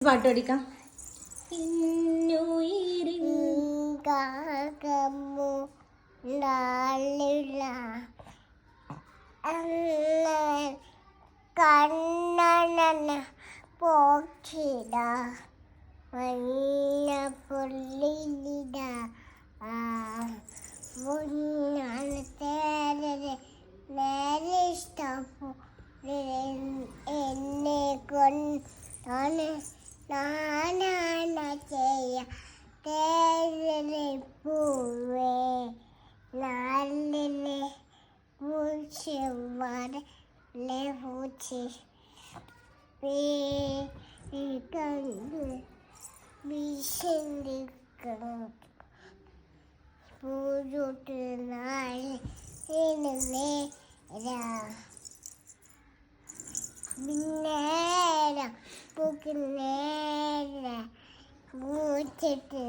പാട്ട് പഠിക്കാം. കണ്ണന പോക്കിട മഞ്ഞ പുള്ളിട നേരെ ഇഷ്ടപ്പോ എന്നെ കൊണ്ടാണ് നാനാന ചെയ്യ തേരെ പൂവേ നാലിനെ പൂച്ചി വരലെ പൂച്ചി കണ്ട് വിശന്തിക്കണം പൂജോട്ട് നാളെ നേരം പൂക്ക് നേരം പൂച്ചിട്ട്